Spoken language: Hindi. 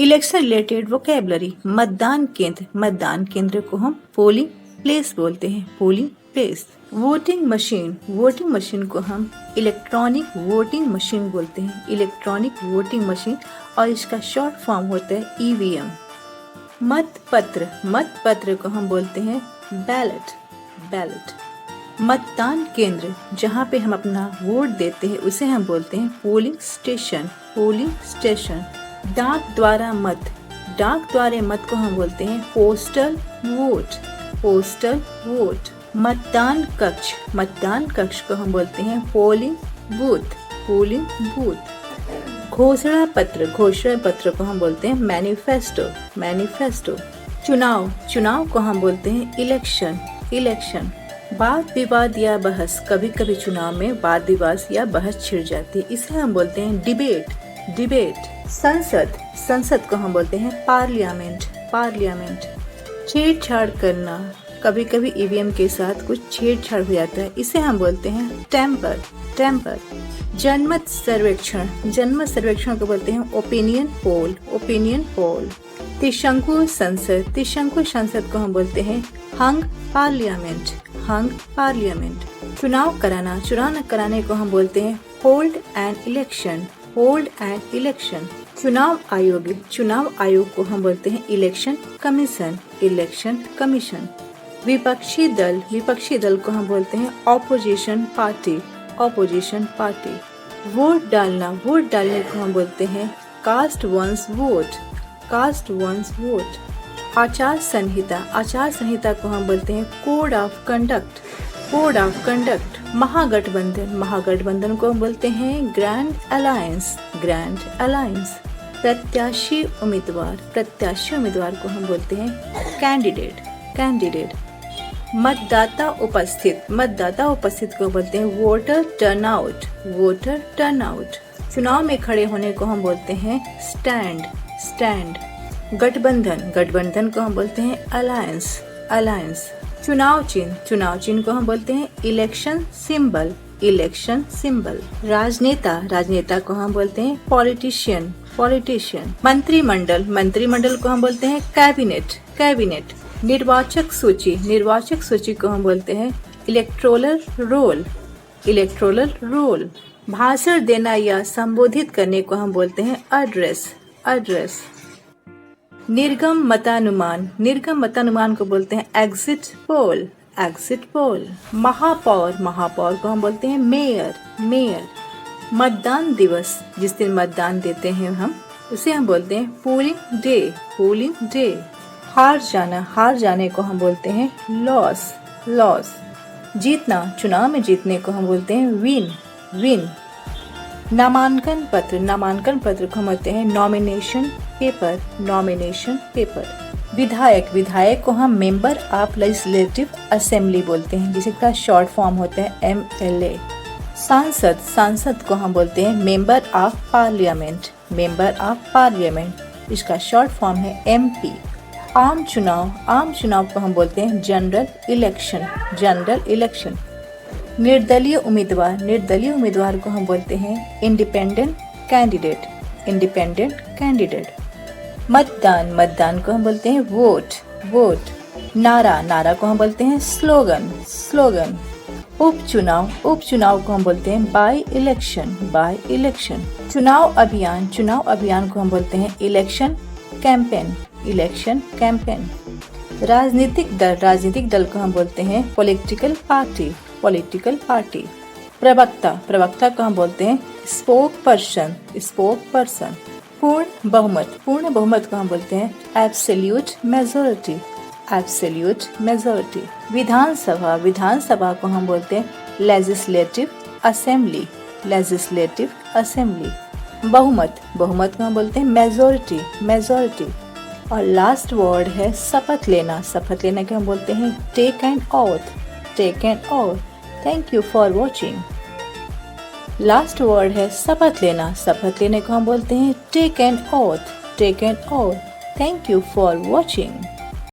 Election related vocabulary. मतदान केंद्र को हम पोलिंग प्लेस बोलते हैं, पोलिंग प्लेस। वोटिंग मशीन को हम इलेक्ट्रॉनिक वोटिंग मशीन बोलते हैं, इलेक्ट्रॉनिक वोटिंग मशीन, और इसका शॉर्ट फॉर्म होता है ईवीएम। मतपत्र को हम बोलते हैं बैलेट। मतदान केंद्र, जहाँ पे हम अपना वोट देते हैं, उसे हम बोलते हैं पोलिंग स्टेशन। डाक द्वारा मत को हम बोलते हैं पोस्टल वोट। मतदान कक्ष को हम बोलते हैं पोलिंग बूथ। घोषणा पत्र को हम बोलते हैं मैनिफेस्टो। चुनाव को हम बोलते हैं इलेक्शन। वाद विवाद या बहस, कभी कभी चुनाव में वाद विवाद या बहस छिड़ जाती है, इसे हम बोलते हैं डिबेट। संसद को हम बोलते हैं पार्लियामेंट। छेड़छाड़ करना, कभी कभी ईवीएम के साथ कुछ छेड़छाड़ हो जाता है, इसे हम बोलते हैं टेम्पर। जनमत सर्वेक्षण को बोलते हैं ओपिनियन पोल। त्रिशंकु संसद को हम बोलते हैं हंग पार्लियामेंट। चुनाव कराने को हम बोलते हैं होल्ड एन इलेक्शन। चुनाव आयोग को हम बोलते हैं इलेक्शन कमीशन। विपक्षी दल को हम बोलते हैं ऑपोजिशन पार्टी। वोट डालने को हम बोलते हैं कास्ट वंस वोट। आचार संहिता को हम बोलते हैं कोड ऑफ कंडक्ट। महागठबंधन को हम बोलते हैं ग्रैंड अलायंस। प्रत्याशी उम्मीदवार को हम बोलते हैं कैंडिडेट। मतदाता उपस्थित को बोलते हैं वोटर टर्नआउट। चुनाव में खड़े होने को हम बोलते हैं स्टैंड। गठबंधन को हम बोलते हैं अलायंस। चुनाव चिन्ह को हम बोलते हैं इलेक्शन सिंबल। राजनेता को हम बोलते हैं पॉलिटिशियन। मंत्रिमंडल को हम बोलते हैं कैबिनेट। निर्वाचक सूची को हम बोलते हैं इलेक्टोरल रोल। भाषण देना या संबोधित करने को हम बोलते हैं एड्रेस। निर्गम मतानुमान को बोलते हैं एग्जिट पोल। महापौर को हम बोलते हैं मेयर। मतदान दिवस, जिस दिन मतदान देते हैं हम, उसे हम बोलते हैं पोलिंग डे। हार जाने को हम बोलते हैं लॉस। चुनाव में जीतने को हम बोलते हैं विन। नामांकन पत्र को हम बोलते हैं नॉमिनेशन पेपर। विधायक को हम मेंबर ऑफ लेजिस्लेटिव असेंबली बोलते हैं, जिसका शॉर्ट फॉर्म होता है MLA। सांसद को हम बोलते हैं मेंबर ऑफ पार्लियामेंट, इसका शॉर्ट फॉर्म है MP। आम चुनाव को हम बोलते हैं जनरल इलेक्शन। निर्दलीय उम्मीदवार को हम बोलते हैं इंडिपेंडेंट कैंडिडेट। मतदान को हम बोलते हैं वोट। नारा को हम बोलते हैं स्लोगन। उपचुनाव को हम बोलते हैं बाय इलेक्शन। चुनाव अभियान को हम बोलते हैं इलेक्शन कैंपेन। राजनीतिक दल को हम बोलते हैं पॉलिटिकल पार्टी। प्रवक्ता को हम बोलते हैं स्पोक पर्सन। पूर्ण बहुमत को हम बोलते हैं एब्सोल्यूट मेजॉरिटी। विधानसभा को हम बोलते हैं लेजिस्लेटिव असेंबली। बहुमत को हम बोलते हैं मेजॉरिटी। और लास्ट वर्ड है शपथ लेना को हम बोलते हैं take an oath. Thank you for watching. Last word है शपथ लेने को हम बोलते हैं take an oath. Thank you for watching.